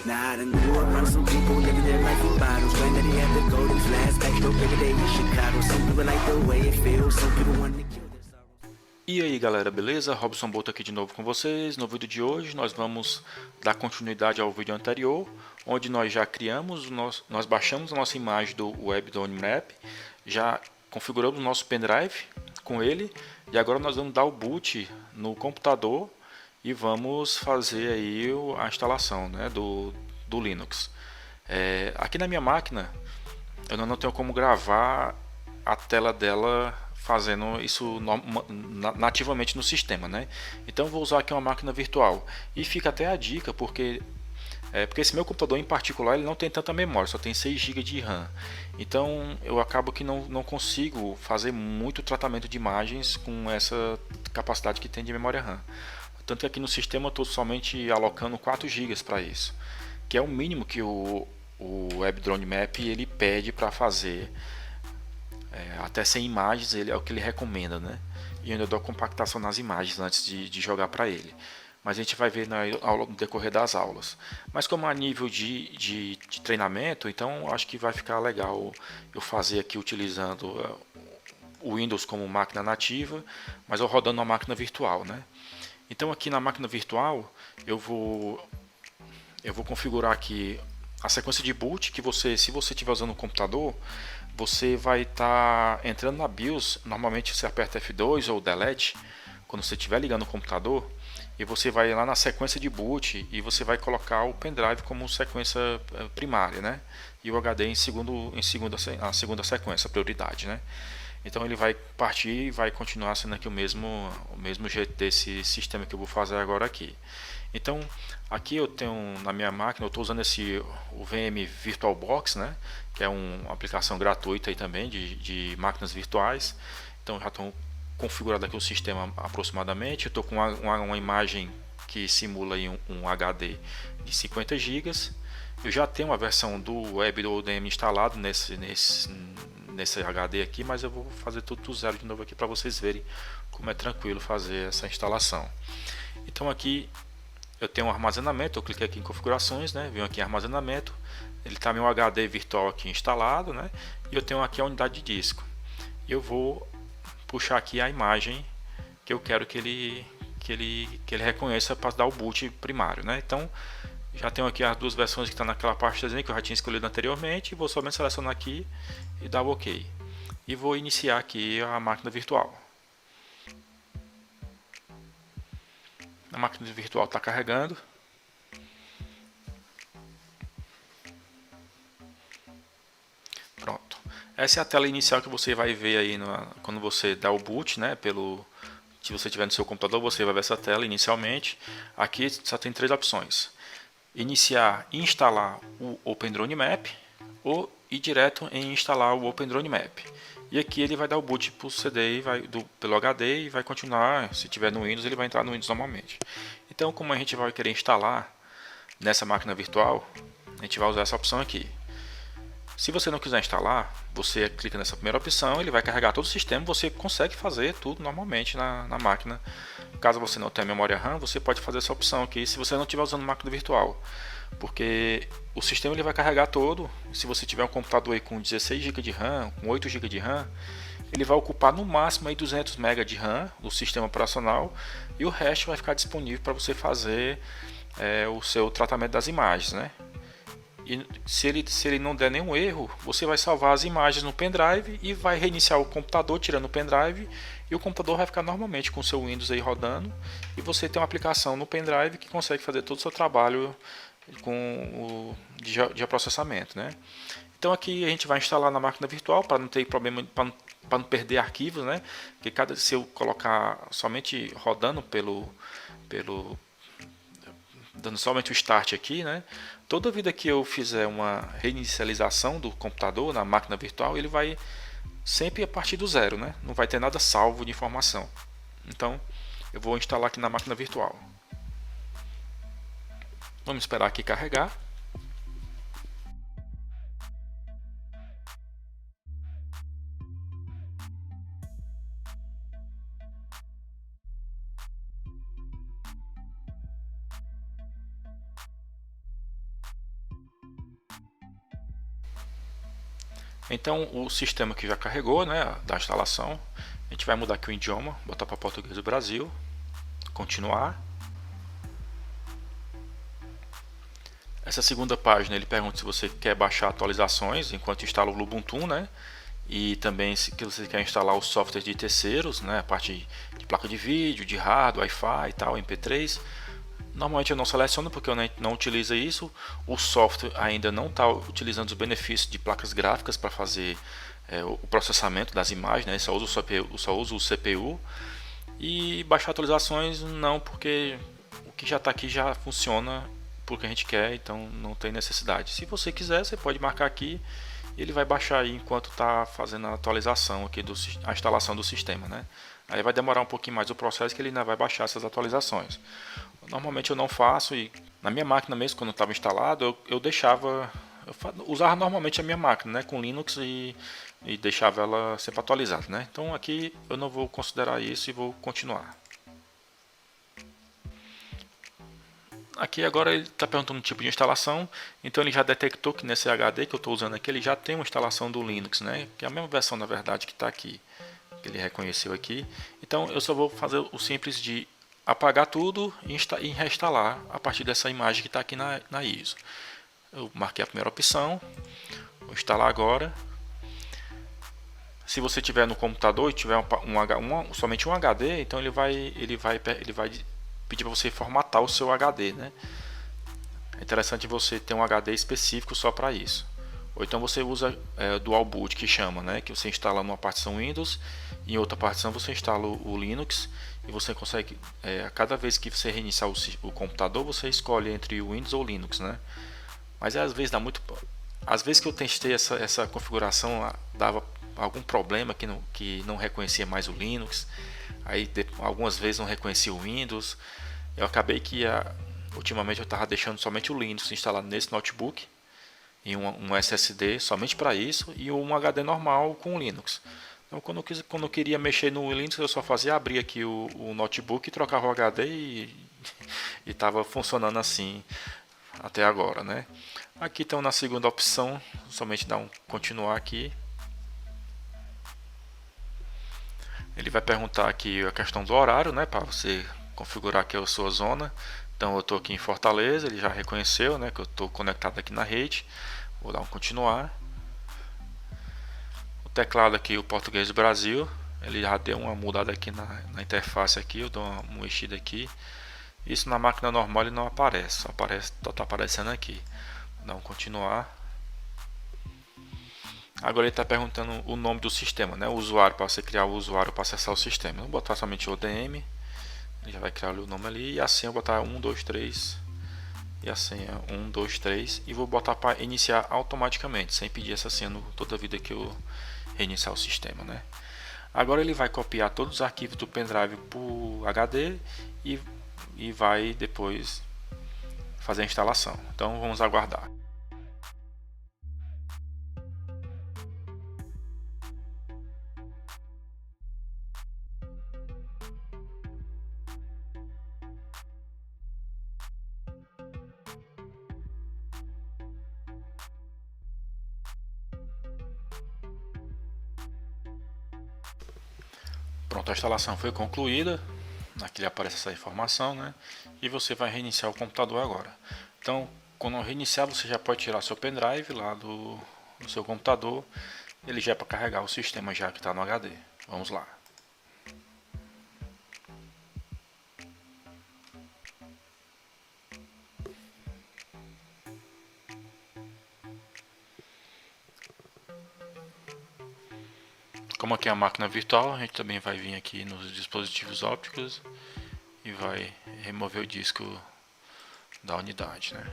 Nah, I knew around some people living their life in bottles. Granddaddy had the golden flask, backstroke every day in Chicago. Some people like the way it feels, some people want to kill their sorrows. E aí galera, beleza? Robson Boto aqui de novo com vocês. No vídeo de hoje nós vamos dar continuidade ao vídeo anterior, onde nós já criamos, nós baixamos a nossa imagem do WebDrone Map, já configuramos o nosso pendrive com ele, e agora nós vamos dar o boot no computador e vamos fazer aí a instalação, né, do Linux. Aqui na minha máquina eu não tenho como gravar a tela dela fazendo isso nativamente no sistema, né? Então vou usar aqui uma máquina virtual, e fica até a dica, porque esse meu computador em particular ele não tem tanta memória, só tem 6 GB de RAM. Então eu acabo que não consigo fazer muito tratamento de imagens com essa capacidade que tem de memória RAM. Tanto que aqui no sistema eu estou somente alocando 4 GB para isso, que é o mínimo que o WebDrone Map ele pede para fazer. Até 100 imagens é o que ele recomenda, né? E eu ainda dou compactação nas imagens antes de jogar para ele. Mas a gente vai ver no decorrer das aulas. Mas como a nível de treinamento, então acho que vai ficar legal eu fazer aqui utilizando o Windows como máquina nativa, mas eu rodando uma máquina virtual, né? Então aqui na máquina virtual eu vou configurar aqui a sequência de boot que se você estiver usando o computador, você vai estar entrando na BIOS. Normalmente você aperta F2 ou Delete quando você estiver ligando o computador, e você vai lá na sequência de boot e você vai colocar o pendrive como sequência primária, né? E o HD a segunda sequência, prioridade, né? Então ele vai partir e vai continuar sendo aqui o mesmo jeito desse sistema que eu vou fazer agora aqui. Então aqui eu tenho na minha máquina, eu estou usando o VM VirtualBox, né, que é uma aplicação gratuita aí também de máquinas virtuais. Então já estou configurado aqui o sistema aproximadamente. Eu estou com uma imagem que simula aí um HD de 50 GB. Eu já tenho uma versão do WebODM instalado nesse HD aqui, mas eu vou fazer tudo do zero de novo aqui para vocês verem como é tranquilo fazer essa instalação. Então aqui eu tenho um armazenamento, eu cliquei aqui em configurações, né? Venho aqui em armazenamento, ele está meu HD virtual aqui instalado, né? E eu tenho aqui a unidade de disco. E eu vou puxar aqui a imagem que eu quero que ele reconheça para dar o boot primário, né? Então já tenho aqui as duas versões que estão naquela pastazinha que eu já tinha escolhido anteriormente. Vou somente selecionar aqui e dar o OK. E vou iniciar aqui a máquina virtual. A máquina virtual está carregando. Pronto. Essa é a tela inicial que você vai ver aí quando você dá o boot, né? Se você tiver no seu computador, você vai ver essa tela inicialmente. Aqui só tem 3 opções: iniciar e instalar o OpenDrone Map, ou ir direto em instalar o OpenDrone Map. E aqui ele vai dar o boot para o CD pelo HD e vai continuar. Se tiver no Windows, ele vai entrar no Windows normalmente. Então, como a gente vai querer instalar nessa máquina virtual, a gente vai usar essa opção aqui. Se você não quiser instalar, você clica nessa primeira opção, ele vai carregar todo o sistema, você consegue fazer tudo normalmente na máquina. Caso você não tenha memória RAM, você pode fazer essa opção aqui se você não estiver usando máquina virtual, porque o sistema ele vai carregar todo. Se você tiver um computador aí com 16 GB de RAM, com 8 GB de RAM, ele vai ocupar no máximo aí 200 MB de RAM do sistema operacional, e o resto vai ficar disponível para você fazer o seu tratamento das imagens, né? E se ele não der nenhum erro, você vai salvar as imagens no pendrive e vai reiniciar o computador tirando o pendrive, e o computador vai ficar normalmente com o seu Windows aí rodando, e você tem uma aplicação no pendrive que consegue fazer todo o seu trabalho de processamento, né? Então aqui a gente vai instalar na máquina virtual para não ter problema, para não perder arquivos, né? Porque se eu colocar somente rodando dando somente o start aqui, né? Toda vida que eu fizer uma reinicialização do computador na máquina virtual, ele vai sempre a partir do zero, né? Não vai ter nada salvo de informação. Então eu vou instalar aqui na máquina virtual. Vamos esperar aqui carregar. Então o sistema que já carregou, né, da instalação, a gente vai mudar aqui o idioma, botar para português do Brasil, continuar. Essa segunda página ele pergunta se você quer baixar atualizações enquanto instala o Ubuntu, né? E também se você quer instalar os softwares de terceiros, né? A parte de placa de vídeo, de hardware, Wi-Fi e tal, MP3. Normalmente eu não seleciono porque eu não utilizo isso. O software ainda não está utilizando os benefícios de placas gráficas para fazer o processamento das imagens, né? Só uso o CPU. E baixar atualizações não, porque o que já está aqui já funciona porque a gente quer, então não tem necessidade. Se você quiser, você pode marcar aqui e ele vai baixar aí enquanto está fazendo a atualização aqui, a instalação do sistema, né? Aí vai demorar um pouquinho mais o processo que ele ainda vai baixar essas atualizações. Normalmente eu não faço, e na minha máquina mesmo, quando estava instalado, eu deixava, usava normalmente a minha máquina, né, com Linux e deixava ela sempre atualizada, né? Então aqui eu não vou considerar isso e vou continuar. Aqui agora ele está perguntando o tipo de instalação, então ele já detectou que nesse HD que eu estou usando aqui, ele já tem uma instalação do Linux, né? Que é a mesma versão na verdade que está aqui, que ele reconheceu aqui. Então eu só vou fazer o simples de apagar tudo e reinstalar a partir dessa imagem que está aqui na ISO. Eu marquei a primeira opção, vou instalar agora. Se você tiver no computador e tiver somente um HD, então ele vai pedir para você formatar o seu HD, né? É interessante você ter um HD específico só para isso. Ou então você usa Dual Boot, que chama, né? Que você instala numa partição Windows e em outra partição você instala o Linux e você consegue, cada vez que você reiniciar o computador, você escolhe entre o Windows ou Linux, né? Mas às vezes dá muito. Às vezes que eu testei essa configuração, dava algum problema que não reconhecia mais o Linux. Aí algumas vezes não reconhecia o Windows. Eu acabei que ultimamente eu estava deixando somente o Linux instalado nesse notebook e um SSD somente para isso e um HD normal com o Linux. Então quando eu queria mexer no Linux, eu só fazia abrir aqui o notebook e trocava o HD e estava funcionando assim até agora, né? Aqui então na segunda opção, somente dar um continuar aqui. Ele vai perguntar aqui a questão do horário, né, para você configurar aqui a sua zona. Então eu estou aqui em Fortaleza, ele já reconheceu, né, que eu estou conectado aqui na rede. Vou dar um continuar. O teclado aqui, o português do Brasil, ele já deu uma mudada aqui na interface aqui, eu dou uma mexida aqui. Isso na máquina normal ele não aparece, só está aparecendo aqui. Vou dar um continuar. Agora ele está perguntando o nome do sistema, né? O usuário, para você criar o usuário para acessar o sistema. Eu vou botar somente o ODM, ele já vai criar o nome ali, e a senha eu vou botar 1, 2, 3, e a senha 1, 2, 3, e vou botar para iniciar automaticamente, sem pedir essa senha toda vida que eu reiniciar o sistema, né? Agora ele vai copiar todos os arquivos do pendrive para o HD e vai depois fazer a instalação. Então vamos aguardar. Pronto, a instalação foi concluída. Aqui aparece essa informação, né? E você vai reiniciar o computador agora. Então, quando reiniciar, você já pode tirar seu pendrive lá do seu computador. Ele já é para carregar o sistema já que está no HD. Vamos lá. Como aqui é a máquina virtual, a gente também vai vir aqui nos dispositivos ópticos e vai remover o disco da unidade, né?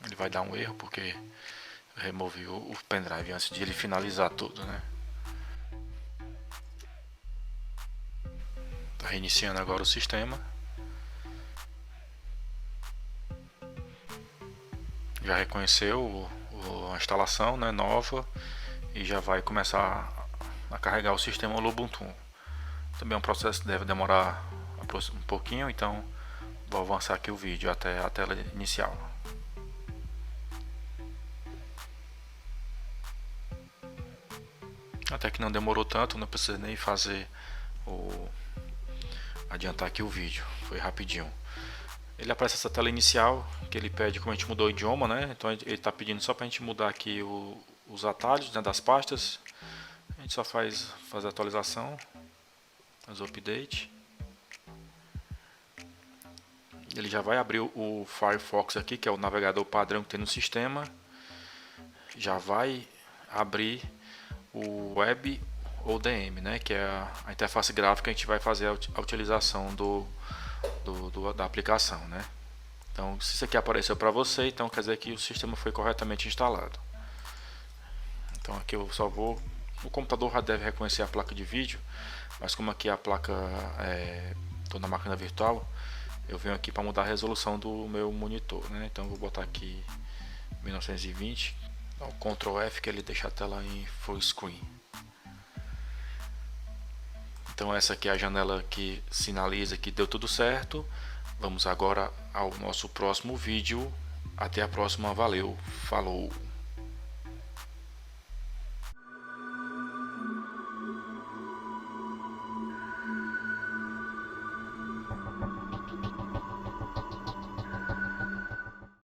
Ele vai dar um erro porque eu removi o pendrive antes de ele finalizar tudo, né? Tá reiniciando agora o sistema. Já reconheceu a instalação, né, nova, e já vai começar a carregar o sistema Ubuntu. Também é um processo que deve demorar um pouquinho, então vou avançar aqui o vídeo até a tela inicial. Até que não demorou tanto, não precisa nem fazer adiantar aqui o vídeo, foi rapidinho. Ele aparece essa tela inicial que ele pede como a gente mudou o idioma, né? Então ele está pedindo só para a gente mudar aqui os atalhos, né, das pastas. A gente só faz a atualização, faz o update. Ele já vai abrir o Firefox aqui, que é o navegador padrão que tem no sistema. Já vai abrir o Web ODM, né, que é a interface gráfica que a gente vai fazer a utilização da aplicação, né? Então, se isso aqui apareceu para você, então quer dizer que o sistema foi corretamente instalado. Então aqui eu só vou... O computador já deve reconhecer a placa de vídeo, mas como aqui a placa estou na máquina virtual, eu venho aqui para mudar a resolução do meu monitor, né? Então eu vou botar aqui 1920, então, Ctrl F, que ele deixa a tela em full screen. Então essa aqui é a janela que sinaliza que deu tudo certo. Vamos agora ao nosso próximo vídeo. Até a próxima, valeu, falou!